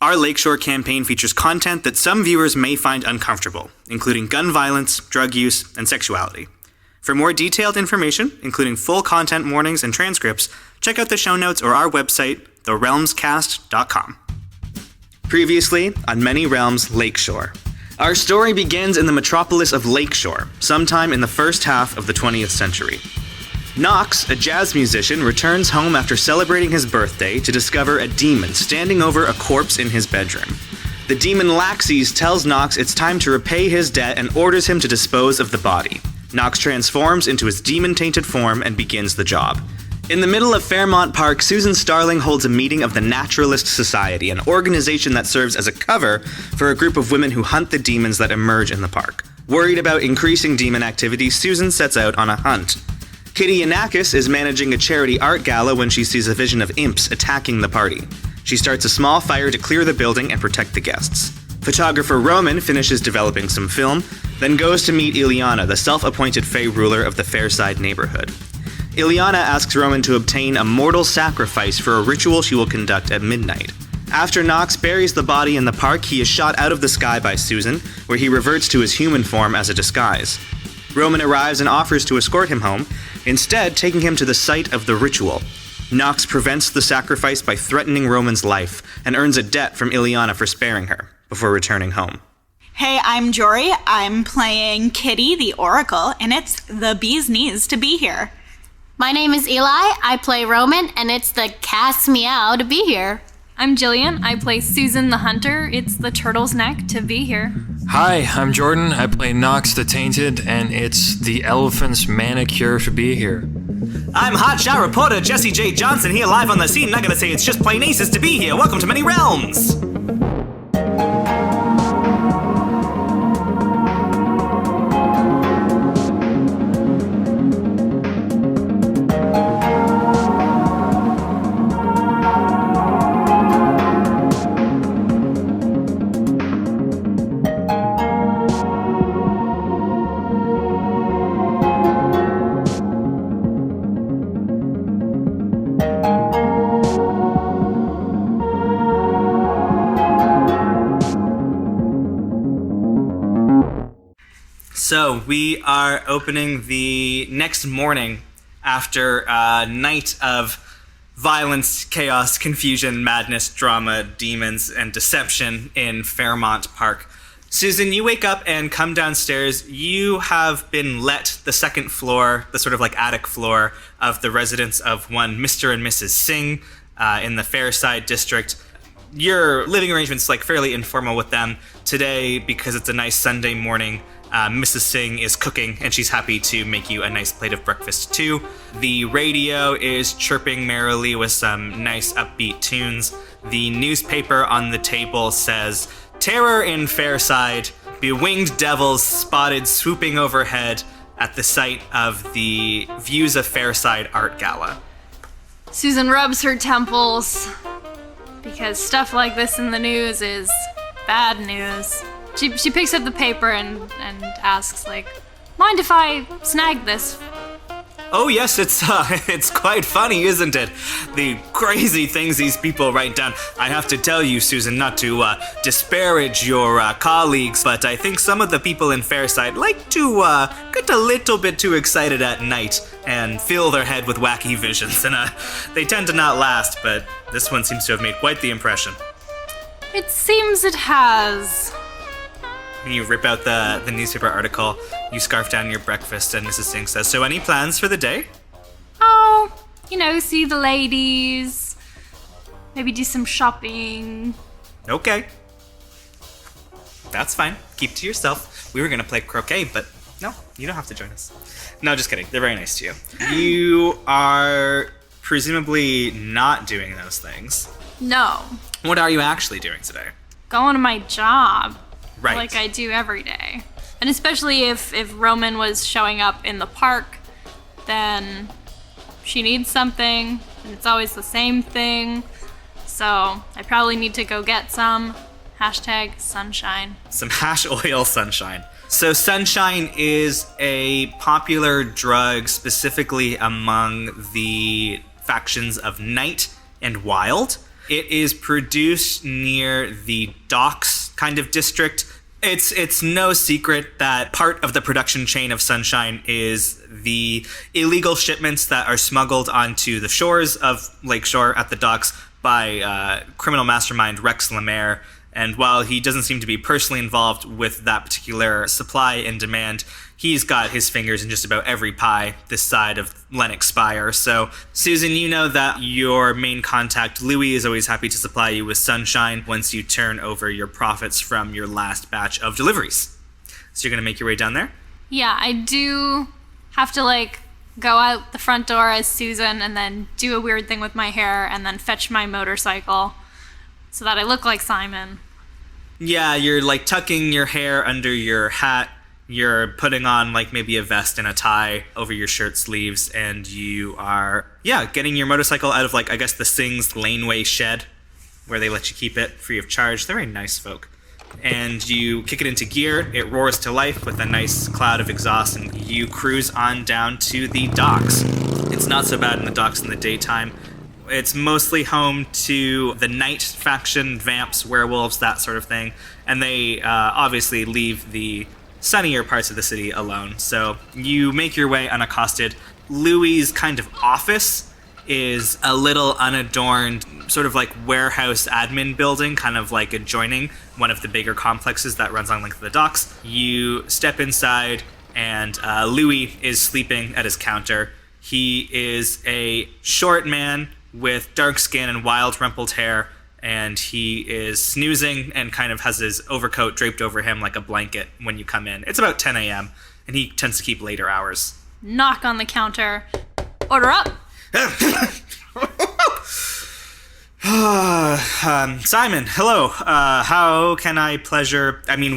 Our Lakeshore campaign features content that some viewers may find uncomfortable, including gun violence, drug use, and sexuality. For more detailed information, including full content warnings and transcripts, check out the show notes or our website, therealmscast.com. Previously, on Many Realms, Lakeshore. Our story begins in the metropolis of Lakeshore, sometime in the first half of the 20th century. Knox, a jazz musician, returns home after celebrating his birthday to discover a demon standing over a corpse in his bedroom. The demon Laxes tells Knox it's time to repay his debt and orders him to dispose of the body. Knox transforms into his demon-tainted form and begins the job. In the middle of Fairmont Park, Susan Starling holds a meeting of the Naturalist Society, an organization that serves as a cover for a group of women who hunt the demons that emerge in the park. Worried about increasing demon activity, Susan sets out on a hunt. Kitty Yanakis is managing a charity art gala when she sees a vision of imps attacking the party. She starts a small fire to clear the building and protect the guests. Photographer Roman finishes developing some film, then goes to meet Ileana, the self-appointed Fey ruler of the Fairside neighborhood. Ileana asks Roman to obtain a mortal sacrifice for a ritual she will conduct at midnight. After Knox buries the body in the park, he is shot out of the sky by Susan, where he reverts to his human form as a disguise. Roman arrives and offers to escort him home, instead taking him to the site of the ritual. Knox prevents the sacrifice by threatening Roman's life and earns a debt from Ileana for sparing her, before returning home. Hey, I'm Jory. I'm playing Kitty, the Oracle, and it's the bee's knees to be here. My name is Eli. I play Roman, and it's the cat's meow to be here. I'm Jillian. I play Susan the Hunter. It's the turtle's neck to be here. Hi, I'm Jordan. I play Knox the Tainted, and it's the elephant's manicure to be here. I'm hotshot reporter Jesse J. Johnson here live on the scene, and I gotta say it's just plain aces to be here. Welcome to Many Realms! So we are opening the next morning after a night of violence, chaos, confusion, madness, drama, demons, and deception in Fairmont Park. Susan, you wake up and come downstairs. You have been let the second floor, the sort of like attic floor of the residence of one Mr. and Mrs. Singh in the Fairside district. Your living arrangement's like fairly informal with them. Today, because it's a nice Sunday morning, Mrs. Singh is cooking, and she's happy to make you a nice plate of breakfast, too. The radio is chirping merrily with some nice upbeat tunes. The newspaper on the table says, "Terror in Fairside, bewinged devils spotted swooping overhead at the site of the Views of Fairside art gala." Susan rubs her temples because stuff like this in the news is bad news. She picks up the paper and asks, like, mind if I snag this? Oh yes, it's quite funny, isn't it? The crazy things these people write down. I have to tell you, Susan, not to disparage your colleagues, but I think some of the people in Fairside like to get a little bit too excited at night and fill their head with wacky visions, and they tend to not last, but this one seems to have made quite the impression. It seems it has. You rip out the newspaper article, you scarf down your breakfast, and Mrs. Singh says, "So any plans for the day?" Oh, see the ladies, maybe do some shopping. Okay. That's fine. Keep to yourself. We were gonna play croquet, but no, you don't have to join us. No, just kidding. They're very nice to you. You are presumably not doing those things. No. What are you actually doing today? Going to my job. Right. Like I do every day. And especially if Roman was showing up in the park, then she needs something, and it's always the same thing. So I probably need to go get some. #sunshine. Some hash oil sunshine. So sunshine is a popular drug specifically among the factions of Night and Wild. It is produced near the docks kind of district. It's no secret that part of the production chain of Sunshine is the illegal shipments that are smuggled onto the shores of Lakeshore at the docks by criminal mastermind Rex Lemaire. And while he doesn't seem to be personally involved with that particular supply and demand, he's got his fingers in just about every pie this side of Lennox Spire. So, Susan, you know that your main contact, Louis, is always happy to supply you with Sunshine once you turn over your profits from your last batch of deliveries. So you're going to make your way down there? Yeah, I do have to, go out the front door as Susan and then do a weird thing with my hair and then fetch my motorcycle so that I look like Simon. Yeah, you're, tucking your hair under your hat. You're putting on, maybe a vest and a tie over your shirt sleeves, and you are, getting your motorcycle out of, I guess the Sings laneway shed, where they let you keep it free of charge. They're very nice folk. And you kick it into gear, it roars to life with a nice cloud of exhaust, and you cruise on down to the docks. It's not so bad in the docks in the daytime. It's mostly home to the night faction, vamps, werewolves, that sort of thing, and they obviously leave the sunnier parts of the city alone. So you make your way unaccosted. Louis' kind of office is a little unadorned, sort of warehouse admin building, kind of adjoining one of the bigger complexes that runs on length of the docks. You step inside, and Louis is sleeping at his counter. He is a short man with dark skin and wild rumpled hair, and he is snoozing and kind of has his overcoat draped over him like a blanket when you come in. It's about 10 a.m., and he tends to keep later hours. Knock on the counter. Order up. Simon, hello. How can I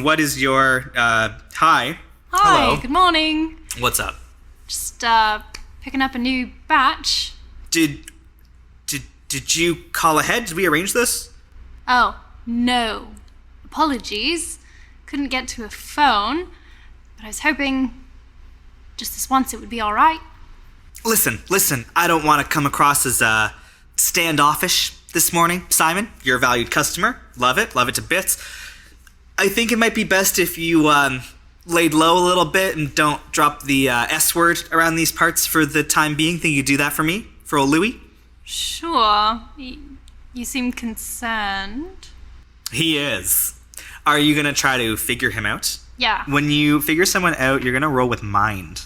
what is your, hi? Hi, Hello. Good morning. What's up? Just, picking up a new batch. Did you call ahead? Did we arrange this? Oh, no. Apologies. Couldn't get to a phone, but I was hoping just this once it would be alright. Listen, I don't want to come across as, standoffish this morning, Simon. You're a valued customer. Love it to bits. I think it might be best if you, laid low a little bit and don't drop the, S word around these parts for the time being. Think you could do that for me? For old Louis? Sure. You seem concerned. He is. Are you gonna try to figure him out? Yeah. When you figure someone out, you're gonna roll with mind.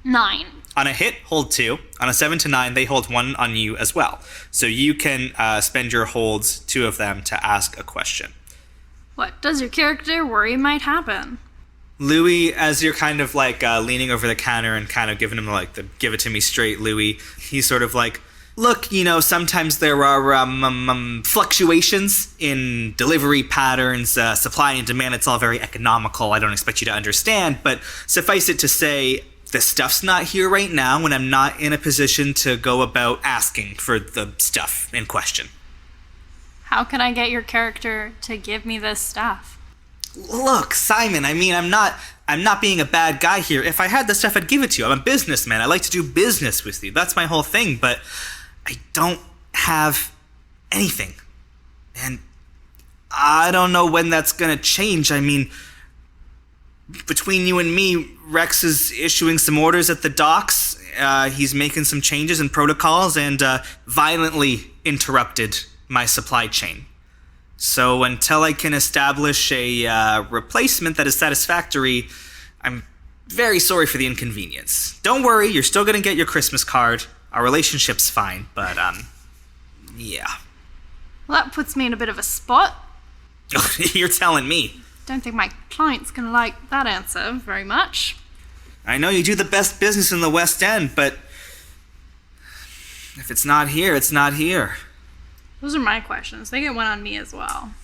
9. On a hit, hold 2. On a 7 to 9, they hold 1 on you as well. So you can spend your holds, 2 of them, to ask a question. What does your character worry might happen? Louis, as you're kind of leaning over the counter and kind of giving him the give it to me straight Louis, he's sort of look, sometimes there are fluctuations in delivery patterns, supply and demand. It's all very economical. I don't expect you to understand, but suffice it to say, the stuff's not here right now, and I'm not in a position to go about asking for the stuff in question. How can I get your character to give me this stuff? Look, Simon, I'm not being a bad guy here. If I had the stuff, I'd give it to you. I'm a businessman. I like to do business with you. That's my whole thing, but I don't have anything. And I don't know when that's gonna change. Between you and me, Rex is issuing some orders at the docks. He's making some changes in protocols and violently interrupted my supply chain. So until I can establish a replacement that is satisfactory, I'm very sorry for the inconvenience. Don't worry, you're still gonna get your Christmas card. Our relationship's fine, but, yeah. Well, that puts me in a bit of a spot. You're telling me. Don't think my client's gonna like that answer very much. I know you do the best business in the West End, but if it's not here, it's not here. Those are my questions. They get one on me as well.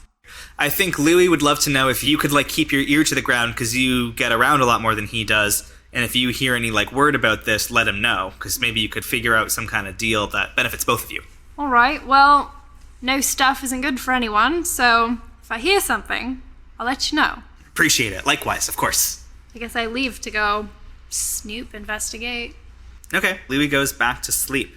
I think Louis would love to know if you could keep your ear to the ground because you get around a lot more than he does. And if you hear any word about this, let him know because maybe you could figure out some kind of deal that benefits both of you. All right. Well, no stuff isn't good for anyone. So if I hear something, I'll let you know. Appreciate it. Likewise, of course. I guess I leave to go snoop, investigate. Okay. Louis goes back to sleep.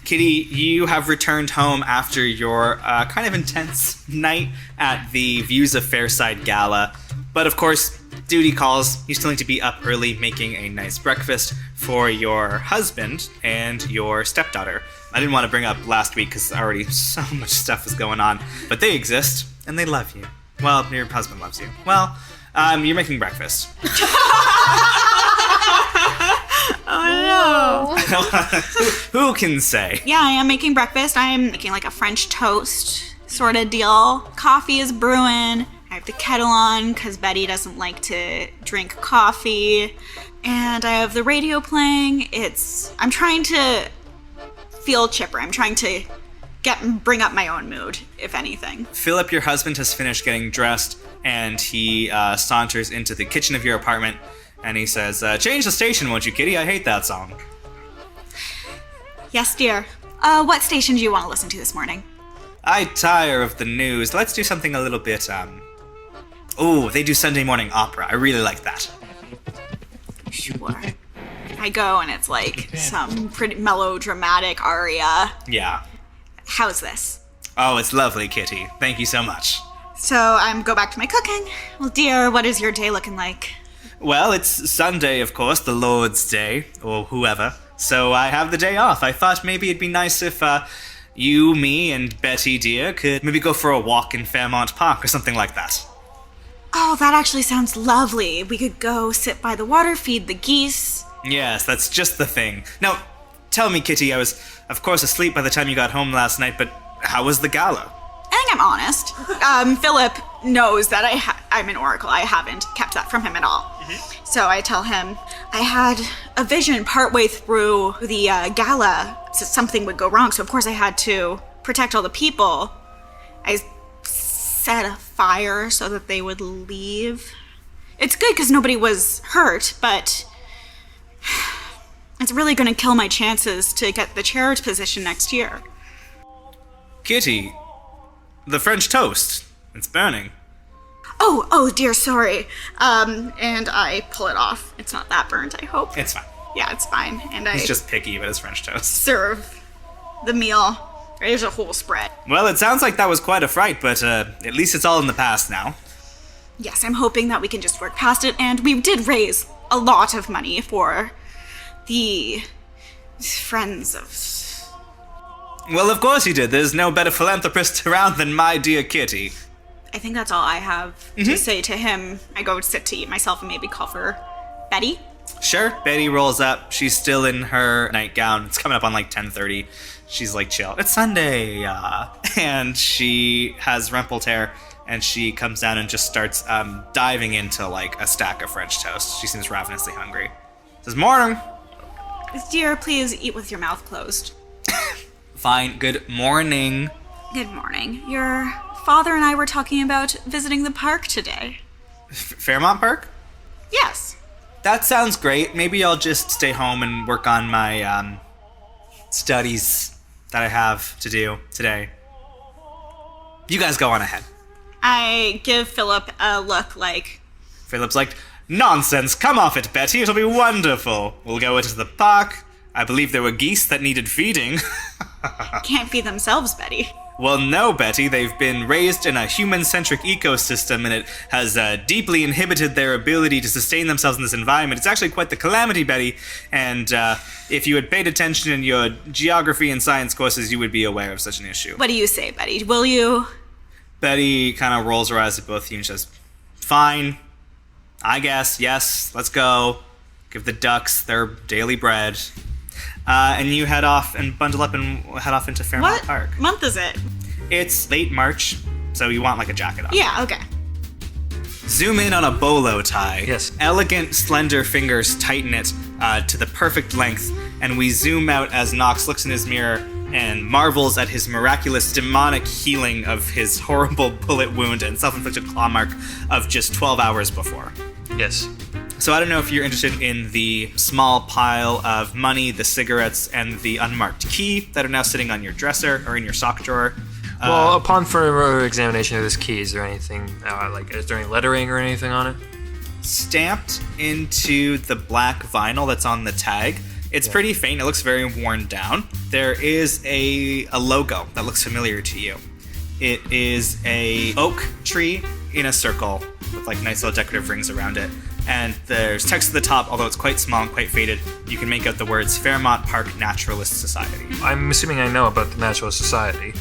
Kitty, you have returned home after your kind of intense night at the Views of Fairside Gala. But of course, duty calls. You still need to be up early making a nice breakfast for your husband and your stepdaughter. I didn't want to bring up last week because already so much stuff is going on. But they exist, and they love you. Well, your husband loves you. Well, you're making breakfast. Oh no. Who can say? Yeah, I am making breakfast. I am making like a French toast sort of deal. Coffee is brewing. I have the kettle on because Betty doesn't like to drink coffee. And I have the radio playing. I'm trying to feel chipper. I'm trying to bring up my own mood, if anything. Philip, your husband, has finished getting dressed, and he saunters into the kitchen of your apartment, and he says, change the station, won't you, Kitty? I hate that song. Yes, dear. What station do you want to listen to this morning? I tire of the news. Let's do something a little bit, they do Sunday morning opera. I really like that. Sure. I go and it's like some pretty melodramatic aria. Yeah. How's this? Oh, it's lovely, Kitty. Thank you so much. So I go back to my cooking. Well, dear, what is your day looking like? Well, it's Sunday, of course, the Lord's Day, or whoever. So I have the day off. I thought maybe it'd be nice if you, me, and Betty, dear, could maybe go for a walk in Fairmont Park or something like that. Oh, that actually sounds lovely. We could go sit by the water, feed the geese. Yes, that's just the thing. Now, tell me, Kitty, I was, of course, asleep by the time you got home last night, but how was the gala? I think I'm honest. Philip knows that I'm an oracle. I haven't kept that from him at all. Mm-hmm. So I tell him I had a vision partway through the gala. So something would go wrong. So of course I had to protect all the people. I set a fire so that they would leave. It's good because nobody was hurt, but it's really going to kill my chances to get the chair position next year. Kitty, the French toast. It's burning. Oh dear, sorry. And I pull it off. It's not that burnt, I hope. It's fine. Yeah, it's fine. And I He's just picky about his French toast. serve the meal. There's a whole spread. Well, it sounds like that was quite a fright, but at least it's all in the past now. Yes, I'm hoping that we can just work past it. And we did raise a lot of money for the friends of... Well, of course you did. There's no better philanthropist around than my dear Kitty. I think that's all I have to say to him. I go sit to eat myself and maybe call for Betty. Sure. Betty rolls up. She's still in her nightgown. It's coming up on like 10:30. She's like, chill. It's Sunday. And she has rumpled hair, and she comes down and just starts diving into like a stack of French toast. She seems ravenously hungry. Says, morning. Dear, please eat with your mouth closed. Fine. Good morning. Good morning. Your father and I were talking about visiting the park today. Fairmont Park? Yes. That sounds great. Maybe I'll just stay home and work on my studies that I have to do today. You guys go on ahead. I give Philip a look like... Philip's like, nonsense, come off it, Betty, it'll be wonderful. We'll go into the park. I believe there were geese that needed feeding. Can't feed themselves, Betty. Well, no, Betty, they've been raised in a human-centric ecosystem, and it has deeply inhibited their ability to sustain themselves in this environment. It's actually quite the calamity, Betty, and if you had paid attention in your geography and science courses, you would be aware of such an issue. What do you say, Betty? Will you? Betty kind of rolls her eyes at both of you and says, fine, I guess, yes, let's go. Give the ducks their daily bread. And you head off and bundle up and head off into Fairmont Park. What month is it? It's late March, so you want like a jacket on. Yeah, okay. Zoom in on a bolo tie. Yes. Elegant, slender fingers tighten it to the perfect length, and we zoom out as Nox looks in his mirror and marvels at his miraculous demonic healing of his horrible bullet wound and self-inflicted claw mark of just 12 hours before. Yes. So I don't know if you're interested in the small pile of money, the cigarettes, and the unmarked key that are now sitting on your dresser or in your sock drawer. Well, upon further examination of this key, is there anything, is there any lettering or anything on it? Stamped into the black vinyl that's on the tag It's pretty faint. It looks very worn down. There is a logo that looks familiar to you. It is a oak tree in a circle with like nice little decorative rings around it. And there's text at the top, although it's quite small and quite faded. You can make out the words Fairmont Park Naturalist Society. I'm assuming I know about the Naturalist Society.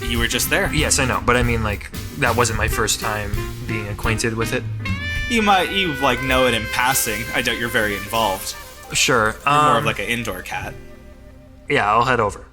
You were just there? Yes, I know, but I mean, like, that wasn't my first time being acquainted with it. You like know it in passing. I doubt you're very involved. Sure. You're more of like an indoor cat. Yeah, I'll head over.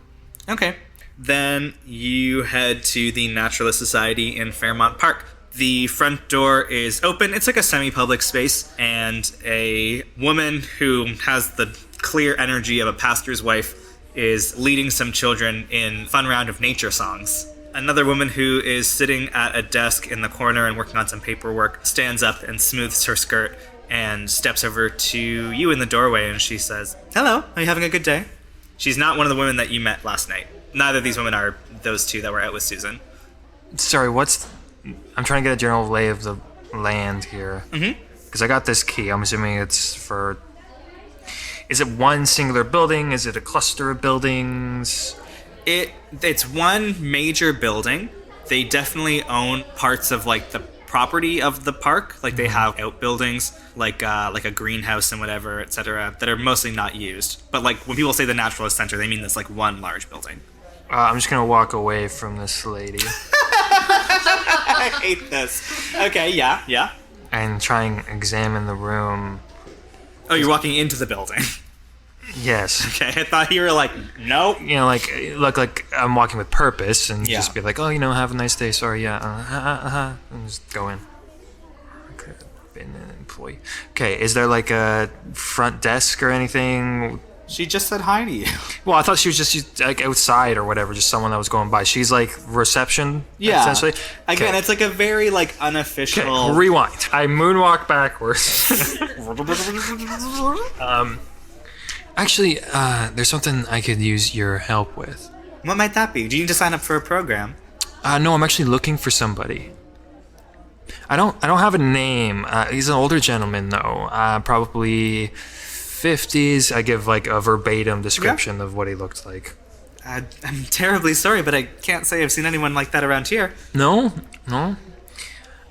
Okay. Then you head to the Naturalist Society in Fairmont Park. The front door is open. It's like a semi-public space, and a woman who has the clear energy of a pastor's wife is leading some children in fun round of nature songs. Another woman who is sitting at a desk in the corner and working on some paperwork stands up and smooths her skirt and steps over to you in the doorway, and she says, "Hello, are you having a good day?" She's not one of the women that you met last night. Neither of these women are those two that were out with Susan. Sorry, I'm trying to get a general lay of the land here. Mm-hmm. Because I got this key. I'm assuming it's for... Is it one singular building? Is it a cluster of buildings? It's one major building. They definitely own parts of like the property of the park. Like they have outbuildings, like a greenhouse and whatever, etc., that are mostly not used. But like when people say the Naturalist Center, they mean this like one large building. I'm just gonna walk away from this lady. I hate this. Okay, yeah. And try and examine the room. Oh, you're walking into the building. Yes. Okay, I thought you were like, nope. You know, like, look like I'm walking with purpose and Yeah. just be like, oh, have a nice day, sorry, yeah, and just go in. Okay, been an employee. Okay, is there like a front desk or anything? She just said hi to you. Well, I thought she was just like outside or whatever, just someone that was going by. She's like reception, essentially. Again, Okay. It's like a very like unofficial. Okay, rewind. I moonwalk backwards. Actually, there's something I could use your help with. What might that be? Do you need to sign up for a program? No, I'm actually looking for somebody. I don't have a name. He's an older gentleman though, probably 50s. I give like a verbatim description of what he looked like. I'm terribly sorry, but I can't say I've seen anyone like that around here. No.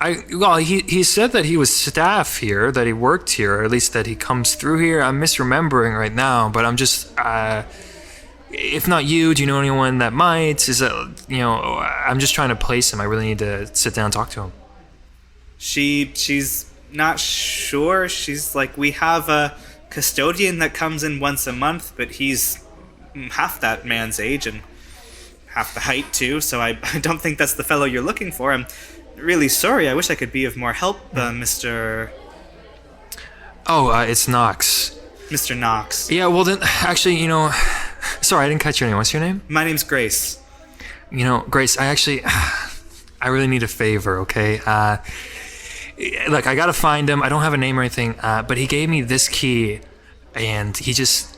He said that he was staff here, that he worked here, or at least that he comes through here. I'm misremembering right now, but I'm just, if not you, do you know anyone that might? Is that, I'm just trying to place him. I really need to sit down and talk to him. She's not sure. She's like, we have a custodian that comes in once a month, but he's half that man's age and half the height too, so I don't think that's the fellow you're looking for. I'm really sorry. I wish I could be of more help, Mr. Oh, it's Knox. Mr. Knox. Yeah, well then, actually, sorry, I didn't catch your name. What's your name? My name's Grace. Grace, I really need a favor, okay? Look, I gotta find him. I don't have a name or anything, but he gave me this key, and he just...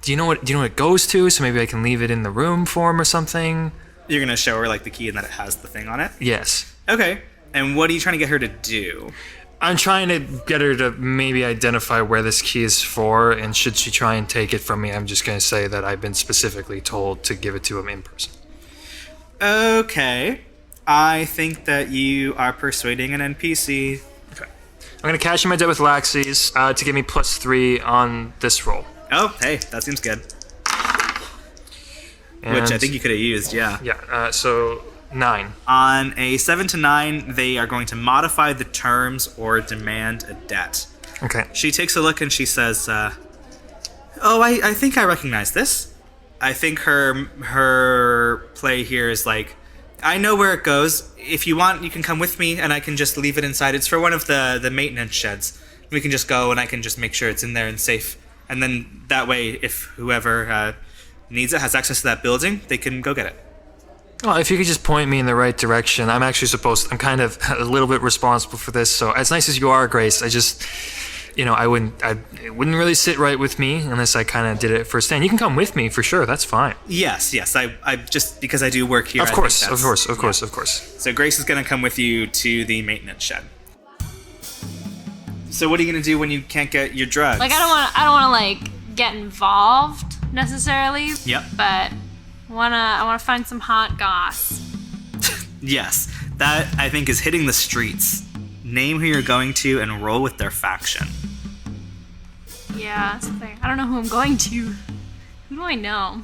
Do you know what it goes to? So maybe I can leave it in the room for him or something? You're gonna show her, like, the key and that it has the thing on it? Yes. Okay. And what are you trying to get her to do? I'm trying to get her to maybe identify where this key is for, and should she try and take it from me, I'm just gonna say that I've been specifically told to give it to him in person. Okay. I think that you are persuading an NPC. Okay. I'm gonna cash in my debt with Laxies to give me +3 on this roll. Oh, hey, that seems good. And which I think you could have used, yeah. Yeah, so 9. On a 7 to 9, they are going to modify the terms or demand a debt. Okay. She takes a look and she says, I think I recognize this. I think her play here is like, I know where it goes. If you want, you can come with me and I can just leave it inside. It's for one of the maintenance sheds. We can just go and I can just make sure it's in there and safe. And then that way, if whoever needs it has access to that building, they can go get it. Well, if you could just point me in the right direction. I'm kind of a little bit responsible for this. So as nice as you are, Grace, I just, it wouldn't really sit right with me unless I kind of did it firsthand. You can come with me for sure. That's fine. Yes. I just, because I do work here. Of course. So Grace is going to come with you to the maintenance shed. So what are you gonna do when you can't get your drugs? Like I don't want to like get involved necessarily. Yep. But I wanna find some hot goss. Yes, that I think is hitting the streets. Name who you're going to and roll with their faction. Yeah, that's the thing. I don't know who I'm going to. Who do I know?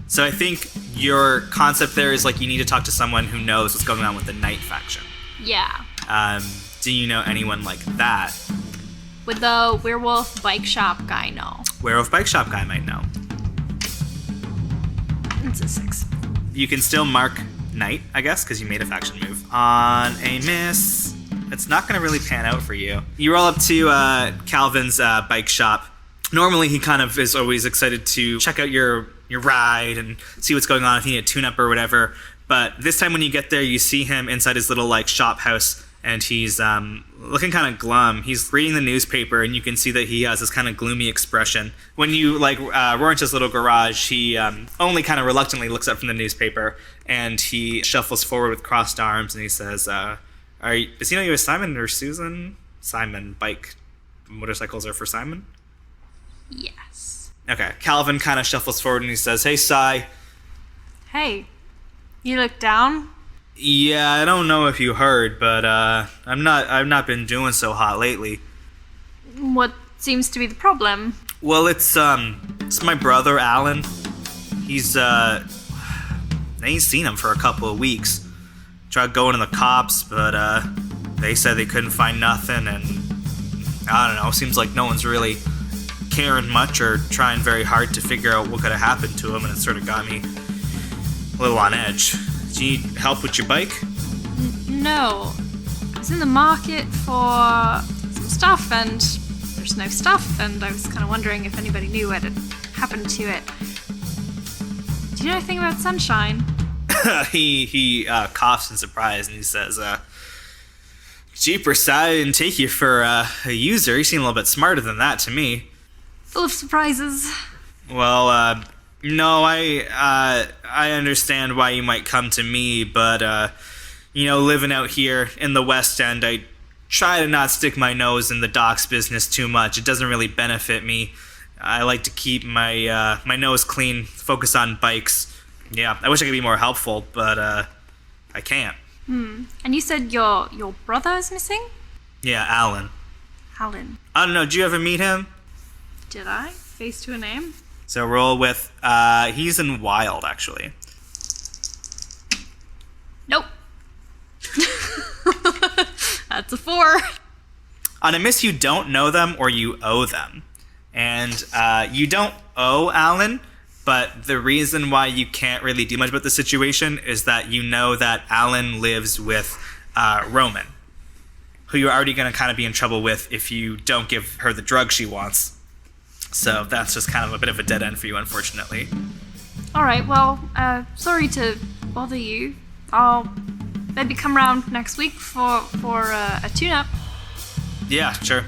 So I think your concept there is like you need to talk to someone who knows what's going on with the Night faction. Yeah. Do you know anyone like that? Would the werewolf bike shop guy know? Werewolf Bike Shop guy might know. It's a 6. You can still mark Night, I guess, because you made a faction move. On a miss, it's not going to really pan out for you. You roll up to Calvin's bike shop. Normally, he kind of is always excited to check out your ride and see what's going on if you need a tune-up or whatever. But this time when you get there, you see him inside his little like shop house, and he's looking kind of glum. He's reading the newspaper, and you can see that he has this kind of gloomy expression. When you roar into his little garage, he only kind of reluctantly looks up from the newspaper, and he shuffles forward with crossed arms, and he says, does he know you as Simon or Susan? Simon. Bike motorcycles are for Simon? Yes. Okay. Calvin kind of shuffles forward, and he says, hey, Si. Hey, you look down? Yeah, I don't know if you heard, but I've not been doing so hot lately. What seems to be the problem? Well, it's my brother Alan. He's I ain't seen him for a couple of weeks. Tried going to the cops, but they said they couldn't find nothing, and I don't know. Seems like no one's really caring much or trying very hard to figure out what could have happened to him, and it sort of got me a little on edge. Do you need help with your bike? No. I was in the market for some stuff, and there's no stuff, and I was kind of wondering if anybody knew what had happened to it. Do you know anything about Sunshine? He coughs in surprise, and he says, Jeepers, I didn't take you for a user. You seem a little bit smarter than that to me. Full of surprises. Well, no, I understand why you might come to me, but, living out here in the West End, I try to not stick my nose in the docks business too much. It doesn't really benefit me. I like to keep my my nose clean, focus on bikes. Yeah, I wish I could be more helpful, but I can't. And you said your brother is missing? Yeah, Alan. Alan. I don't know, did you ever meet him? Did I? Face to a name? So roll with, he's in Wild, actually. Nope. That's a 4. On a miss, you don't know them or you owe them. And you don't owe Alan, but the reason why you can't really do much about the situation is that you know that Alan lives with Roman, who you're already going to kind of be in trouble with if you don't give her the drug she wants. So that's just kind of a bit of a dead end for you, unfortunately. All right, well, sorry to bother you. I'll maybe come around next week for a tune-up. Yeah, sure.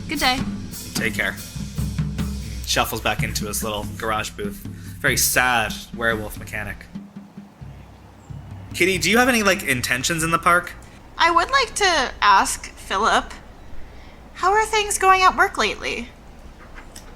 Good day. Take care. Shuffles back into his little garage booth. Very sad werewolf mechanic. Kitty, do you have any, intentions in the park? I would like to ask Philip, how are things going at work lately?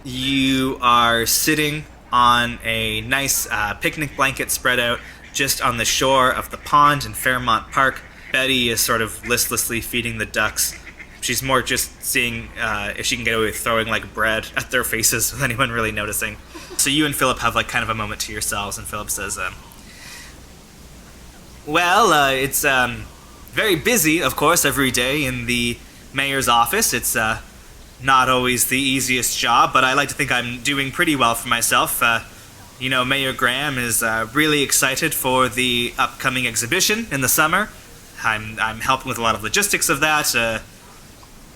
You are sitting on a nice picnic blanket spread out just on the shore of the pond in Fairmont Park. Betty is sort of listlessly feeding the ducks. She's more just seeing if she can get away with throwing bread at their faces with anyone really noticing. So you and Philip have kind of a moment to yourselves, and Philip says, it's very busy, of course, every day in the mayor's office. It's not always the easiest job, but I like to think I'm doing pretty well for myself. Mayor Graham is really excited for the upcoming exhibition in the summer. I'm helping with a lot of logistics of that.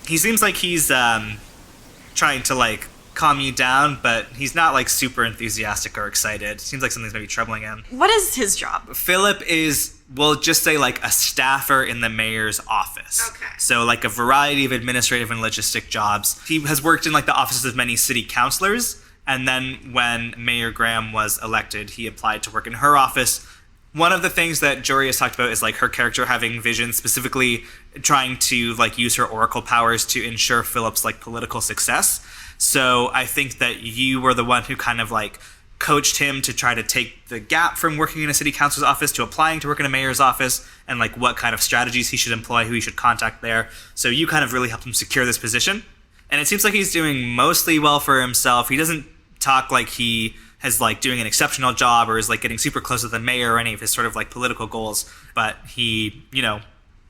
He seems like he's trying to calm you down, but he's not super enthusiastic or excited. Seems like something's maybe troubling him. What is his job? Philip is, we'll just say a staffer in the mayor's office. Okay. So a variety of administrative and logistic jobs. He has worked in the offices of many city councilors, and then when Mayor Graham was elected, he applied to work in her office One of the things that Jory has talked about is like her character having vision, specifically trying to like use her oracle powers to ensure Philip's like political success. So I think that you were the one who kind of like coached him to try to take the gap from working in a city council's office to applying to work in a mayor's office, and like what kind of strategies he should employ, who he should contact there. So you kind of really helped him secure this position. And it seems like he's doing mostly well for himself. He doesn't talk like he has like doing an exceptional job or is like getting super close to the mayor or any of his sort of like political goals, but he,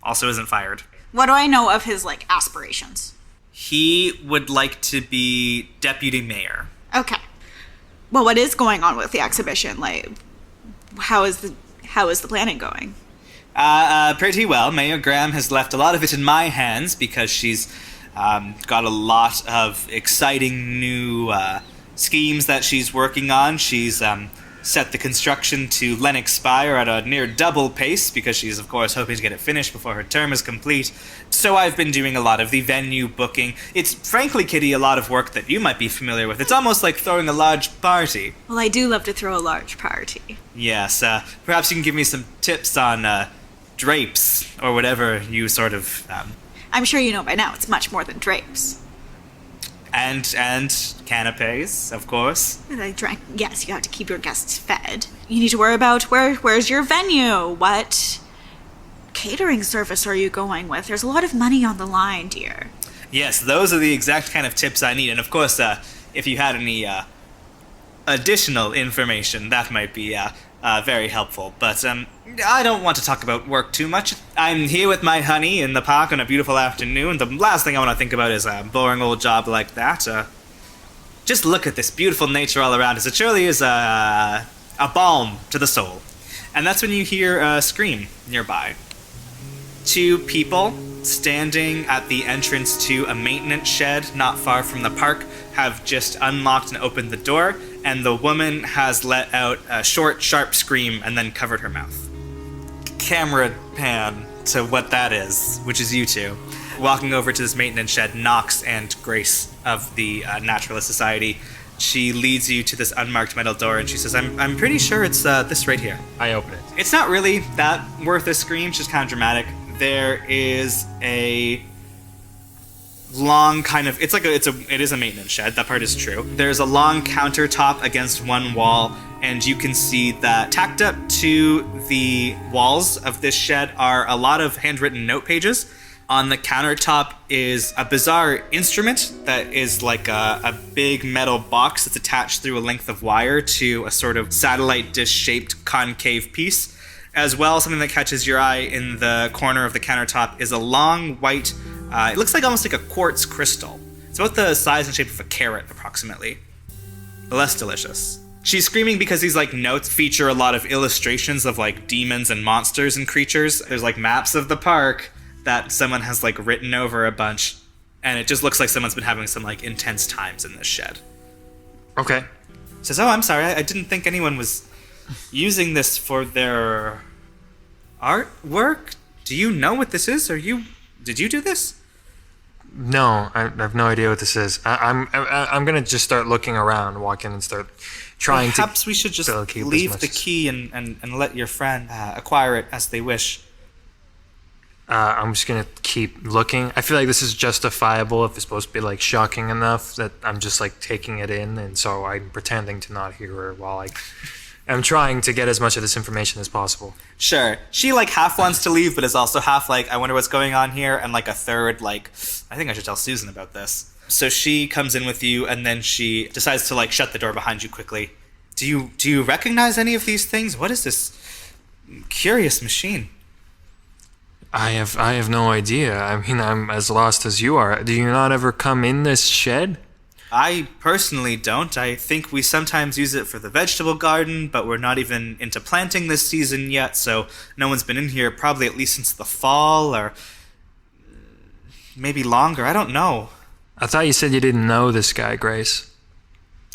also isn't fired. What do I know of his like aspirations? He would like to be deputy mayor. Okay. Well, what is going on with the exhibition? Like, how is the planning going? Pretty well. Mayor Graham has left a lot of it in my hands because she's got a lot of exciting new schemes that she's working on. She's set the construction to Lennox Spire at a near double pace because she's, of course, hoping to get it finished before her term is complete. So I've been doing a lot of the venue booking. It's, frankly, Kitty, a lot of work that you might be familiar with. It's almost like throwing a large party. Well, I do love to throw a large party. Yes, perhaps you can give me some tips on drapes or whatever you sort of... I'm sure you know by now it's much more than drapes. And canapes, of course. Yes, you have to keep your guests fed. You need to worry about where's your venue? What catering service are you going with? There's a lot of money on the line, dear. Yes, those are the exact kind of tips I need. And of course, if you had any additional information, that might be very helpful. But I don't want to talk about work too much. I'm here with my honey in the park on a beautiful afternoon. The last thing I want to think about is a boring old job like that. Just look at this beautiful nature all around us. It surely is a balm to the soul. And that's when you hear a scream nearby. Two people standing at the entrance to a maintenance shed not far from the park have just unlocked and opened the door, and the woman has let out a short, sharp scream and then covered her mouth. Camera pan to what that is, which is you two. Walking over to this maintenance shed, Knox and Grace of the Naturalist Society. She leads you to this unmarked metal door, and she says, I'm pretty sure it's this right here. I open it. It's not really that worth a scream, it's just kind of dramatic. There is a long kind of, it is a maintenance shed, that part is true. There's a long countertop against one wall, and you can see that tacked up to the walls of this shed are a lot of handwritten note pages. On the countertop is a bizarre instrument that is like a big metal box that's attached through a length of wire to a sort of satellite dish-shaped concave piece. As well, something that catches your eye in the corner of the countertop is a long white, it looks like almost like a quartz crystal. It's about the size and shape of a carrot, approximately. But less delicious. She's screaming because these like notes feature a lot of illustrations of like demons and monsters and creatures. There's like maps of the park that someone has like written over a bunch, and it just looks like someone's been having some like intense times in this shed. Okay. Says, I'm sorry, I didn't think anyone was using this for their artwork. Do you know what this is? Did you do this? No, I have no idea what this is. I'm gonna just start looking around, walk in and start trying Perhaps we should just leave the key and let your friend acquire it as they wish. I'm just gonna keep looking. I feel like this is justifiable if it's supposed to be like shocking enough that I'm just like taking it in, and so I'm pretending to not hear her while I'm trying to get as much of this information as possible. Sure. She like half wants to leave, but is also half like, I wonder what's going on here, and like a third like, I think I should tell Susan about this. So she comes in with you, and then she decides to like shut the door behind you quickly. Do you recognize any of these things? What is this curious machine? I have no idea. I mean, I'm as lost as you are. Do you not ever come in this shed? I personally don't. I think we sometimes use it for the vegetable garden, but we're not even into planting this season yet, so no one's been in here probably at least since the fall, or maybe longer. I don't know. I thought you said you didn't know this guy, Grace.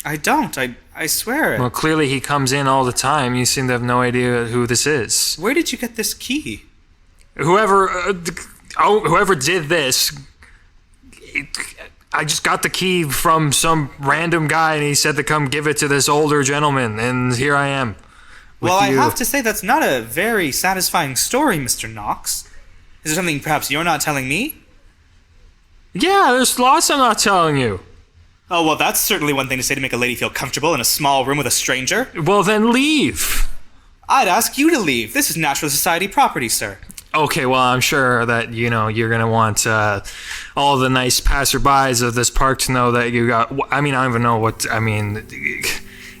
I don't. I swear it. Well, clearly he comes in all the time. You seem to have no idea who this is. Where did you get this key? Whoever did this, I just got the key from some random guy, and he said to come give it to this older gentleman, and here I am. with Well, you. I have to say that's not a very satisfying story, Mr. Knox. Is there something perhaps you're not telling me? Yeah, there's lots I'm not telling you. Oh, well, that's certainly one thing to say to make a lady feel comfortable in a small room with a stranger. Well, then leave. I'd ask you to leave. This is Natural Society property, sir. Okay, well, I'm sure that, you're going to want all the nice passerbys of this park to know that you got... I mean, I don't even know what... I mean,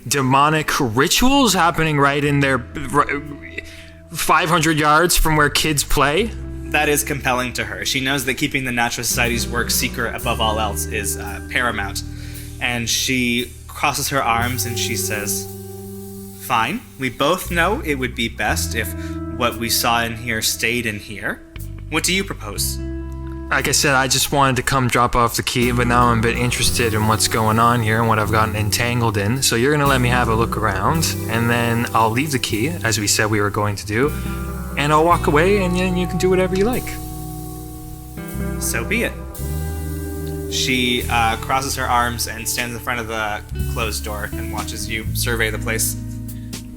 demonic rituals happening right in there 500 yards from where kids play? That is compelling to her. She knows that keeping the Natural Society's work secret above all else is paramount. And she crosses her arms and she says, "Fine, we both know it would be best if what we saw in here stayed in here. What do you propose?" Like I said, I just wanted to come drop off the key, but now I'm a bit interested in what's going on here and what I've gotten entangled in. So you're going to let me have a look around, and then I'll leave the key, as we said we were going to do, and I'll walk away, and then you can do whatever you like. So be it. She crosses her arms and stands in front of the closed door and watches you survey the place.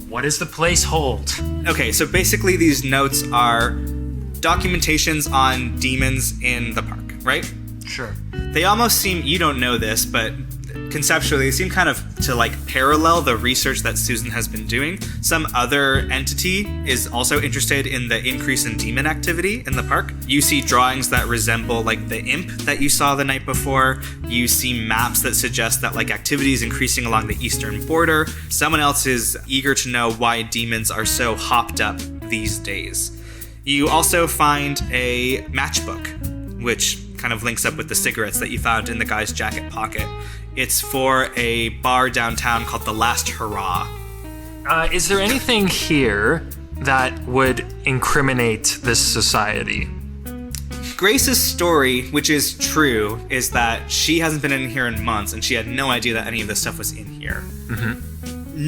What does the place hold? Okay, so basically these notes are documentations on demons in the park, right? Sure. They almost seem, you don't know this, but conceptually they seem kind of to like parallel the research that Susan has been doing. Some other entity is also interested in the increase in demon activity in the park. You see drawings that resemble like the imp that you saw the night before. You see maps that suggest that like activity is increasing along the eastern border. Someone else is eager to know why demons are so hopped up these days. You also find a matchbook, which kind of links up with the cigarettes that you found in the guy's jacket pocket. It's for a bar downtown called The Last Hurrah. Is there anything here that would incriminate this society? Grace's story, which is true, is that she hasn't been in here in months and she had no idea that any of this stuff was in here. Mm-hmm.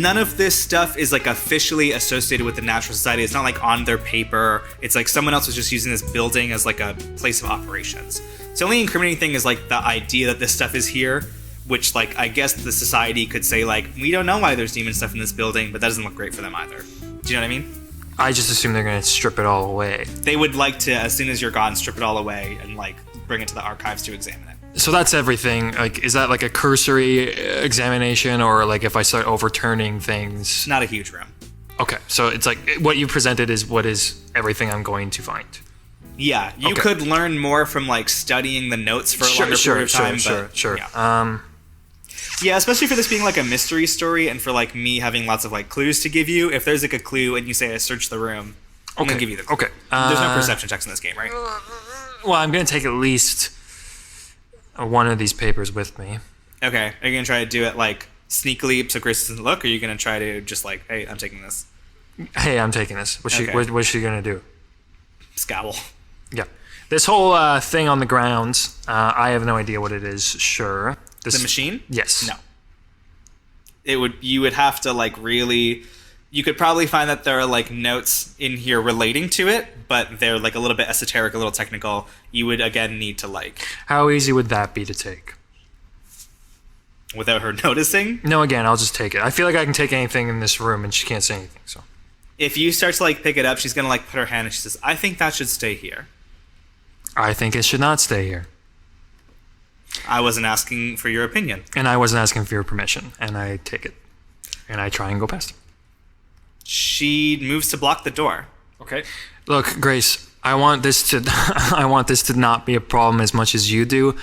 None of this stuff is like officially associated with the Natural Society. It's not like on their paper. It's like someone else was just using this building as like a place of operations. So the only incriminating thing is like the idea that this stuff is here, which like I guess the society could say like, we don't know why there's demon stuff in this building, but that doesn't look great for them either. Do you know what I mean? I just assume they're going to strip it all away. They would like to, as soon as you're gone, strip it all away and like bring it to the archives to examine it. So that's everything. Like, is that like a cursory examination, or like if I start overturning things? Not a huge room. Okay, so it's like what you presented is what is everything I'm going to find. Yeah, you Okay. could learn more from like studying the notes for a longer period of time. Sure. Yeah. Yeah, especially for this being like a mystery story and for like me having lots of like clues to give you. If there's like a clue and you say I search the room, I'm gonna give you the clue. Okay. There's no perception checks in this game, right? Well, I'm gonna take at least one of these papers with me. Okay. Are you gonna try to do it like sneakily so Grace doesn't look, or are you gonna try to just like, hey, I'm taking this? Hey, I'm taking this. What's Okay. what's she gonna do? Scowl. Yeah. This whole thing on the ground, I have no idea what it is. Sure. The machine? Yes. No. You would have to like really, you could probably find that there are like notes in here relating to it, but they're like a little bit esoteric, a little technical. You would again need to like, How easy would that be to take? without her noticing. No, again, I'll just take it. I feel like I can take anything in this room, and she can't say anything. So If you start to like pick it up, she's gonna like put her hand and she says, I think that should stay here. I think it should not stay here. I wasn't asking for your opinion. And I wasn't asking for your permission, and I take it. And I try and go past it. She moves to block the door. Okay. Look, Grace, I want this to I want this to not be a problem as much as you do.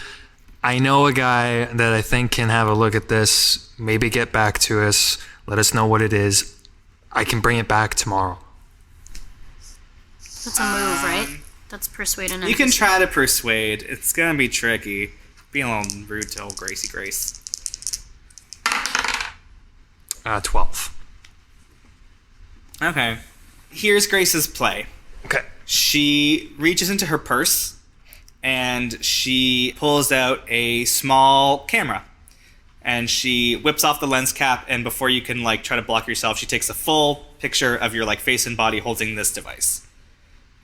I know a guy that I think can have a look at this, maybe get back to us, let us know what it is. I can bring it back tomorrow. That's a move, right? That's persuade and You can try to persuade. It's gonna be tricky. Being a little rude to old Grace. 12. Okay. Here's Grace's play. Okay. She reaches into her purse and she pulls out a small camera. And she whips off the lens cap, and before you can like try to block yourself, she takes a full picture of your like face and body holding this device.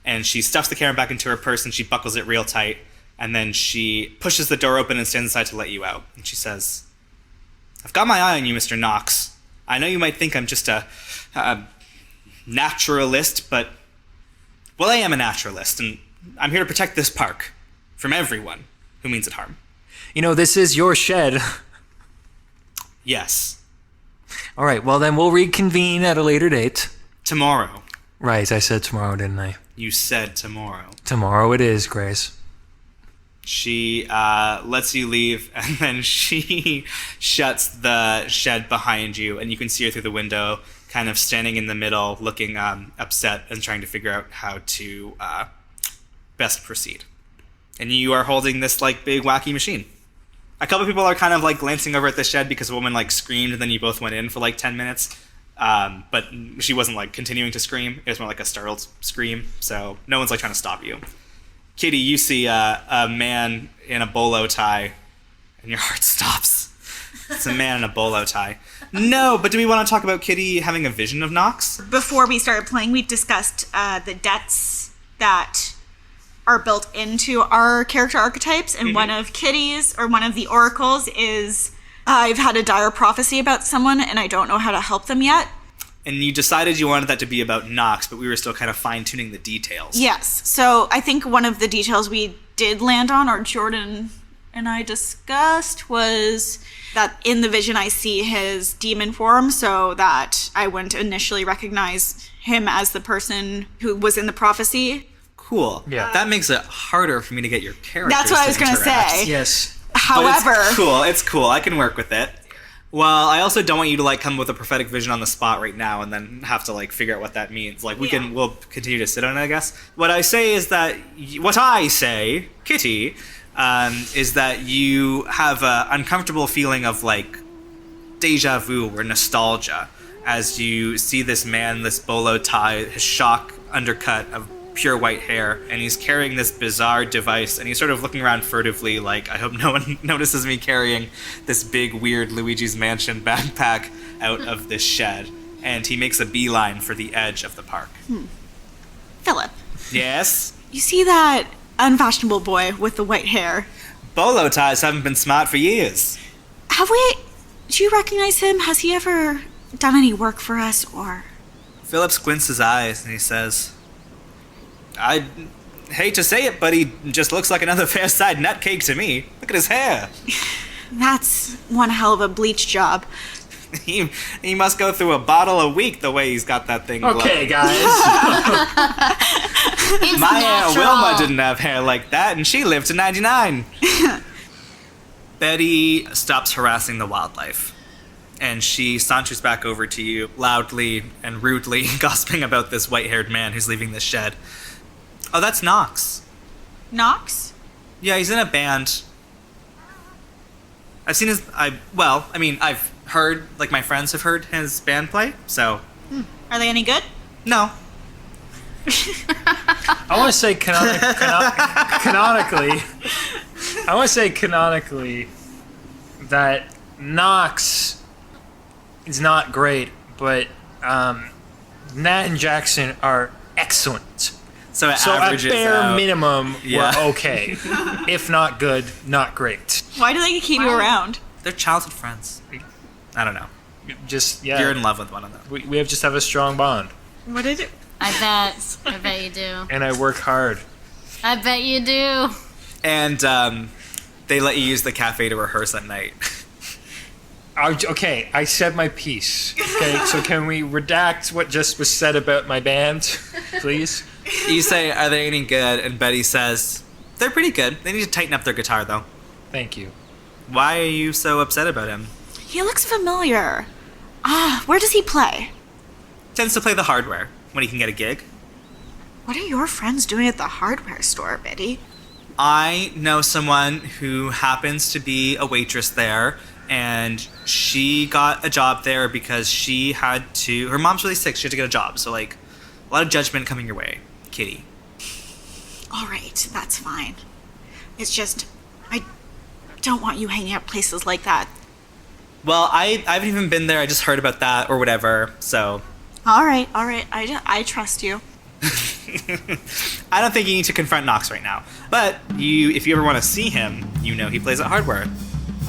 And she stuffs the camera back into her purse and she buckles it real tight. And then she pushes the door open and stands aside to let you out. And she says, I've got my eye on you, Mr. Knox. I know you might think I'm just a naturalist, but... Well, I am a naturalist, and I'm here to protect this park from everyone who means it harm. You know, this is your shed. Yes. All right, well then we'll reconvene at a later date. Tomorrow. Right, I said tomorrow, didn't I? You said tomorrow. Tomorrow it is, Grace. She lets you leave, and then she shuts the shed behind you, and you can see her through the window, kind of standing in the middle, looking upset and trying to figure out how to best proceed. And you are holding this, like, big, wacky machine. A couple people are kind of, like, glancing over at the shed because a woman, like, screamed, and then you both went in for, like, 10 minutes. But she wasn't, like, continuing to scream. It was more like a startled scream, so no one's, like, trying to stop you. Kitty, you see a man in a bolo tie, and your heart stops. It's a man in a bolo tie. No, but do we want to talk about Kitty having a vision of Nox? Before we started playing, we discussed the debts that are built into our character archetypes, and one of Kitty's, or one of the oracles, is I've had a dire prophecy about someone, and I don't know how to help them yet. And you decided you wanted that to be about Nox, but we were still kind of fine-tuning the details. Yes, so I think one of the details we did land on, or Jordan and I discussed, was that in the vision I see his demon form, so that I wouldn't initially recognize him as the person who was in the prophecy. Cool. Yeah. That makes it harder for me to get your characters. That's what I was going to say. Yes. However, But it's cool. I can work with it. Well, I also don't want you to, like, come with a prophetic vision on the spot right now and then have to, like, figure out what that means. Like, we'll continue to sit on it, I guess. What I say, Kitty, is that you have an uncomfortable feeling of, like, deja vu or nostalgia as you see this man, this bolo tie, his shock undercut of pure white hair, and he's carrying this bizarre device, and he's sort of looking around furtively like, I hope no one notices me carrying this big, weird Luigi's Mansion backpack out of this shed. And he makes a beeline for the edge of the park. Philip, Yes? you see that unfashionable boy with the white hair? Bolo ties haven't been smart for years. Do you recognize him? Has he ever done any work for us, or? Philip squints his eyes and he says, I hate to say it, but he just looks like another Fairside nutcake to me. Look at his hair. That's one hell of a bleach job. He must go through a bottle a week the way he's got that thing glowing. Okay, guys. It's My natural. Aunt Wilma didn't have hair like that, and she lived to 99. Betty stops harassing the wildlife, and she saunters back over to you, loudly and rudely gossiping about this white-haired man who's leaving the shed. Oh, that's Nox. Nox? Yeah, he's in a band. I've seen I've heard, like, my friends have heard his band play, so... Are they any good? No. I want to say canonically that Nox is not great, but Nat and Jackson are excellent. So it So at averages bare out. minimum, Yeah. we're okay. If not good, not great. Why do they keep you around? They're childhood friends. I don't know. Just, yeah. You're in love with one of them. We just have a strong bond. What did it? I bet you do. And I work hard. I bet you do. And they let you use the cafe to rehearse at night. Okay, I said my piece. Okay, so can we redact what just was said about my band, please? You say, are they any good? And Betty says, they're pretty good. They need to tighten up their guitar, though. Thank you. Why are you so upset about him? He looks familiar. Where does he play? Tends to play the hardware when he can get a gig. What are your friends doing at the hardware store, Betty? I know someone who happens to be a waitress there, and she got a job there because her mom's really sick, she had to get a job, so, like, a lot of judgment coming your way, Kitty. All right, that's fine. It's just, I don't want you hanging out places like that. Well, I haven't even been there, I just heard about that, or whatever, so... All right, I trust you. I don't think you need to confront Nox right now. But if you ever want to see him, you know he plays at hardware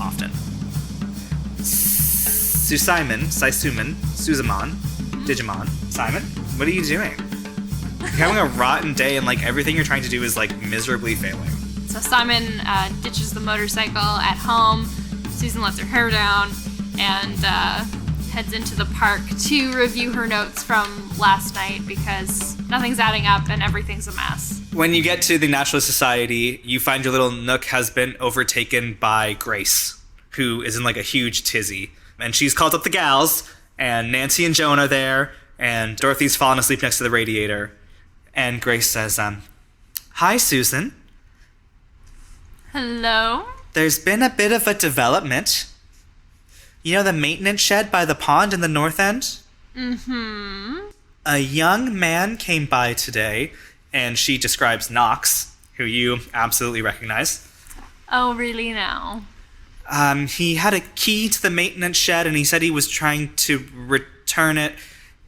often. Suzamon, Digimon, Simon. What are you doing? You're having a rotten day and like everything you're trying to do is like miserably failing. So Simon ditches the motorcycle at home. Susan lets her hair down and heads into the park to review her notes from last night because nothing's adding up and everything's a mess. When you get to the Naturalist Society, you find your little nook has been overtaken by Grace, who is in like a huge tizzy. And she's called up the gals, and Nancy and Joan are there, and Dorothy's fallen asleep next to the radiator. And Grace says, "Hi, Susan. Hello? There's been a bit of a development. You know the maintenance shed by the pond in the north end? Mm-hmm. A young man came by today," and she describes Knox, who you absolutely recognize. Oh, really now? He had a key to the maintenance shed, and he said he was trying to return it.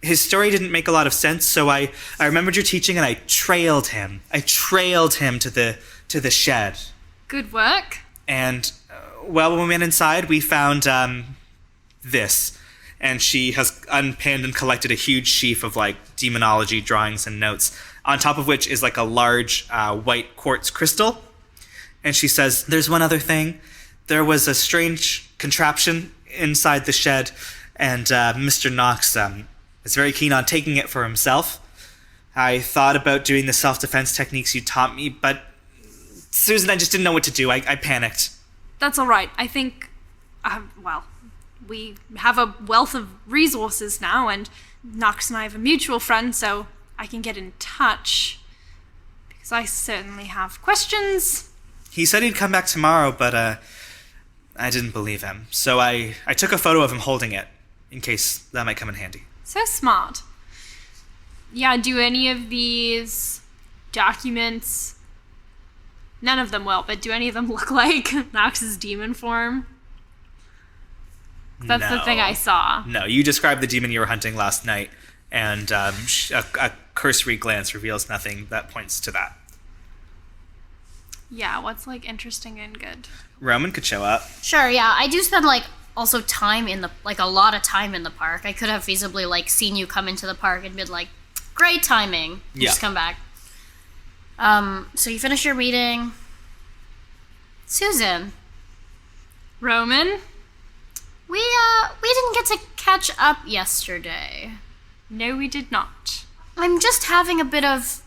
His story didn't make a lot of sense, so I remembered your teaching, and I trailed him. I trailed him to the shed. Good work. And, well, when we went inside, we found, this. And she has unpinned and collected a huge sheaf of, like, demonology drawings and notes, on top of which is, like, a large white quartz crystal. And she says, "There's one other thing. There was a strange contraption inside the shed, and Mr. Knox is very keen on taking it for himself. I thought about doing the self-defense techniques you taught me, but, Susan, I just didn't know what to do. I panicked." That's all right. I think, well, we have a wealth of resources now, and Knox and I have a mutual friend, so I can get in touch, because I certainly have questions. He said he'd come back tomorrow, but I didn't believe him. So I took a photo of him holding it, in case that might come in handy. So smart. Yeah, do any of these documents... None of them will, but do any of them look like Knox's demon form? That's the thing I saw. No, you described the demon you were hunting last night, and a cursory glance reveals nothing that points to that. Yeah, what's, like, interesting and good? Roman could show up. Sure, yeah. I do spend, like, also time in the, like, a lot of time in the park. I could have feasibly, like, seen you come into the park and been like, great timing. Yeah. Just come back. So you finish your meeting. Susan. Roman? We didn't get to catch up yesterday. No, we did not. I'm just having a bit of,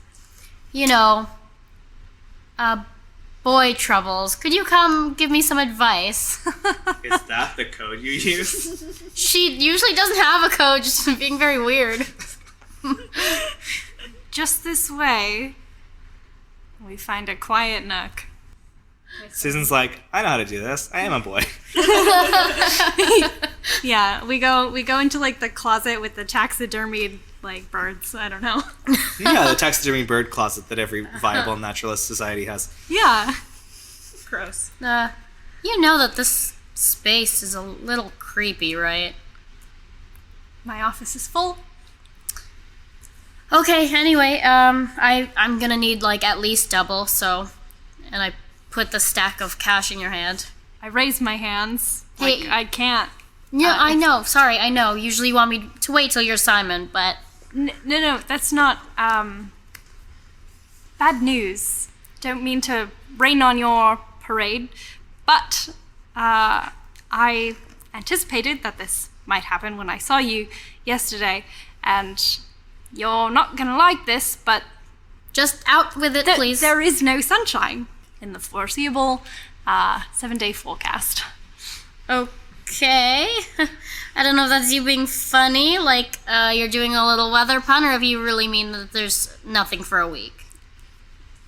boy troubles. Could you come give me some advice? Is that the code you use? She usually doesn't have a code, just being very weird. Just this way, we find a quiet nook. Susan's like, "I know how to do this. I am a boy." Yeah, we go into, like, the closet with the taxidermied, like, birds. I don't know. Yeah, the taxidermy bird closet that every viable naturalist society has. Yeah. Gross. You know that this space is a little creepy, right? My office is full. Okay, anyway, I'm gonna need, like, at least double, so... And I put the stack of cash in your hand. I raise my hands. Hey. Like, I can't. Yeah, I know. Sorry, I know. Usually you want me to wait till you're Simon, but... No, that's not, bad news. Don't mean to rain on your parade, but, I anticipated that this might happen when I saw you yesterday, and you're not gonna like this, but... Just out with it, please. There is no sunshine in the foreseeable, 7-day forecast. Okay. I don't know if that's you being funny, like you're doing a little weather pun, or if you really mean that there's nothing for a week.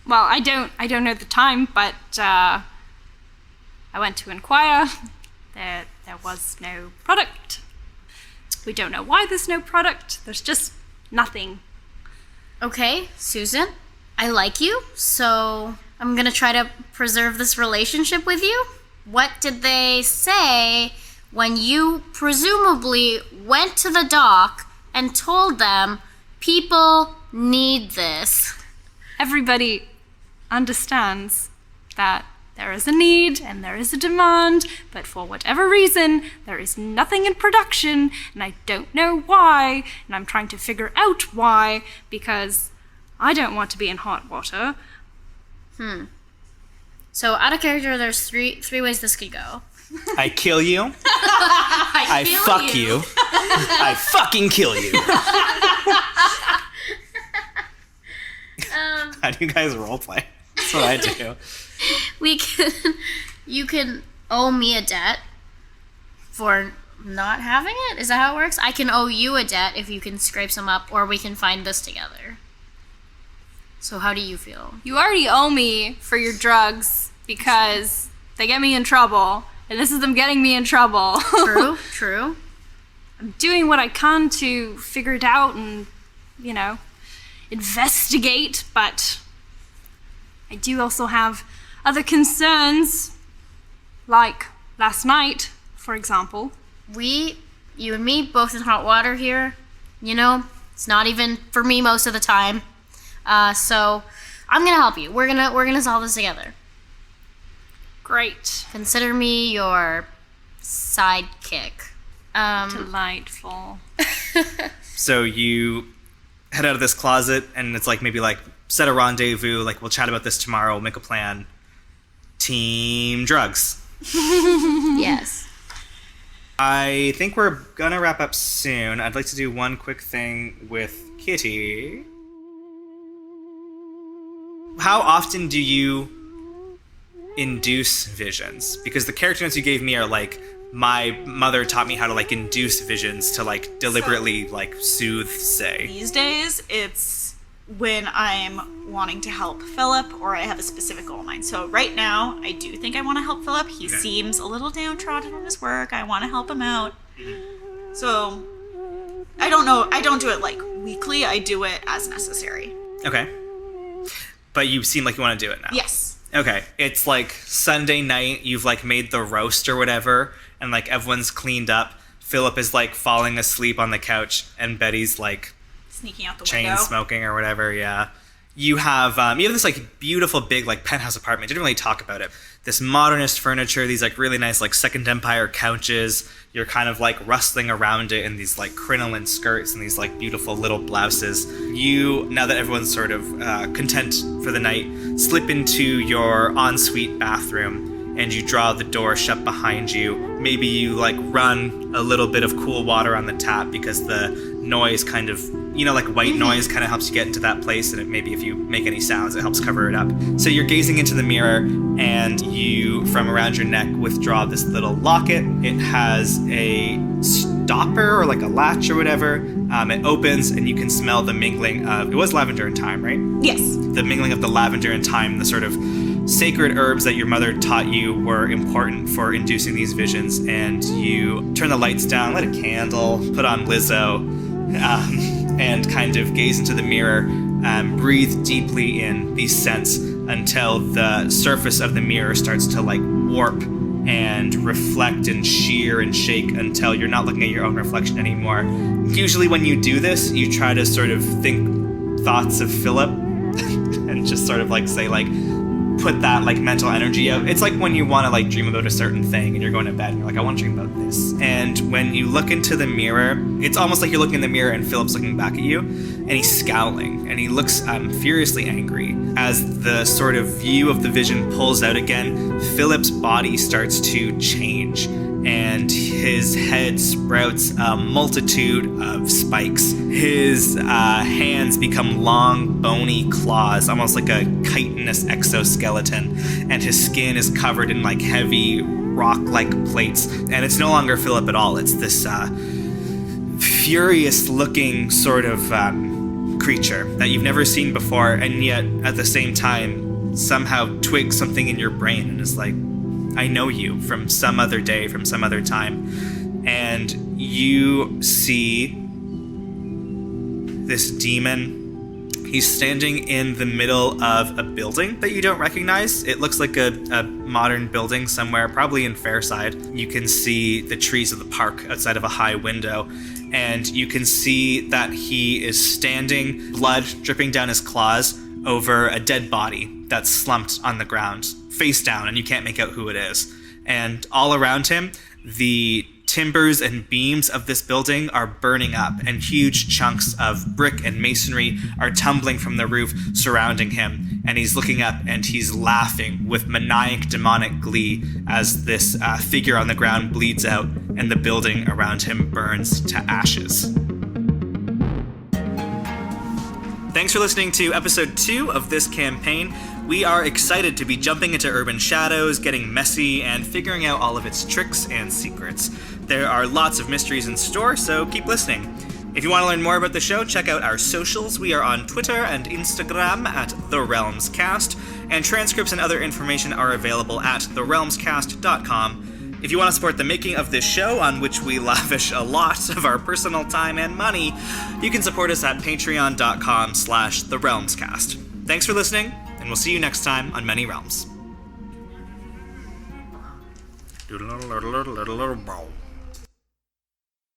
Well, I don't know the time, but I went to inquire. There was no product. We don't know why there's no product. There's just nothing. Okay, Susan, I like you, so I'm gonna try to preserve this relationship with you. What did they say when you presumably went to the dock and told them people need this? Everybody understands that there is a need and there is a demand, but for whatever reason, there is nothing in production, and I don't know why, and I'm trying to figure out why, because I don't want to be in hot water. So out of character, there's three ways this could go. I kill you. I fuck you. I fucking kill you. How do you guys roleplay? That's what I do. You can owe me a debt for not having it? Is that how it works? I can owe you a debt if you can scrape some up, or we can find this together. So how do you feel? You already owe me for your drugs because they get me in trouble, and this is them getting me in trouble. True. I'm doing what I can to figure it out and, investigate, but I do also have other concerns, like last night, for example. You and me, both in hot water here. It's not even for me most of the time. So I'm gonna help you. We're gonna solve this together. Great. Consider me your sidekick. Delightful. So you head out of this closet, and it's maybe set a rendezvous, we'll chat about this tomorrow, we'll make a plan. Team drugs. Yes. I think we're gonna wrap up soon. I'd like to do one quick thing with Kitty. How often do you induce visions? Because the character notes you gave me are my mother taught me how to induce visions to deliberately soothe, say. These days, it's when I'm wanting to help Philip or I have a specific goal in mind. So right now, I do think I want to help Philip. He seems a little downtrodden in his work. I want to help him out. So I don't know. I don't do it weekly. I do it as necessary. Okay. But you seem like you want to do it now. Yes. Okay. It's Sunday night. You've made the roast or whatever, and everyone's cleaned up. Philip is falling asleep on the couch, and Betty's sneaking out the chain window. smoking or whatever. Yeah. You have this beautiful big penthouse apartment. Didn't really talk about it. This modernist furniture, these really nice Second Empire couches. You're kind of rustling around it in these crinoline skirts and these beautiful little blouses. You, now that everyone's sort of content for the night, slip into your ensuite bathroom and you draw the door shut behind you. Maybe you run a little bit of cool water on the tap because the noise kind of, white noise kind of helps you get into that place, and maybe if you make any sounds, it helps cover it up. So you're gazing into the mirror, and you, from around your neck, withdraw this little locket. It has a stopper or a latch or whatever. It opens, and you can smell the mingling of, it was lavender and thyme, right? Yes. The mingling of the lavender and thyme, the sort of sacred herbs that your mother taught you were important for inducing these visions. And you turn the lights down, light a candle, put on Lizzo, and kind of gaze into the mirror, breathe deeply in these scents until the surface of the mirror starts to warp and reflect and shear and shake until you're not looking at your own reflection anymore. Usually when you do this, you try to sort of think thoughts of Philip and just sort of say put that mental energy out. It's when you want to dream about a certain thing and you're going to bed and you're I want to dream about this. And when you look into the mirror, it's almost like you're looking in the mirror and Philip's looking back at you, and he's scowling and he looks furiously angry. As the sort of view of the vision pulls out again, Philip's body starts to change and his head sprouts a multitude of spikes. His hands become long, bony claws, almost like a chitinous exoskeleton, and his skin is covered in heavy rock-like plates. And it's no longer Philip at all. It's this furious-looking sort of creature that you've never seen before, and yet at the same time somehow twigs something in your brain and is I know you from some other day, from some other time. And you see this demon. He's standing in the middle of a building that you don't recognize. It looks like a modern building somewhere, probably in Fairside. You can see the trees of the park outside of a high window. And you can see that he is standing, blood dripping down his claws, over a dead body that's slumped on the ground. face down, and you can't make out who it is. And all around him, the timbers and beams of this building are burning up, and huge chunks of brick and masonry are tumbling from the roof surrounding him. And he's looking up and he's laughing with maniac demonic glee as this figure on the ground bleeds out and the building around him burns to ashes. Thanks for listening to episode 2 of this campaign. We are excited to be jumping into Urban Shadows, getting messy, and figuring out all of its tricks and secrets. There are lots of mysteries in store, so keep listening. If you want to learn more about the show, check out our socials. We are on Twitter and Instagram at The Realms Cast, and transcripts and other information are available at therealmscast.com. If you want to support the making of this show, on which we lavish a lot of our personal time and money, you can support us at patreon.com/therealmscast. Thanks for listening, and we'll see you next time on Many Realms.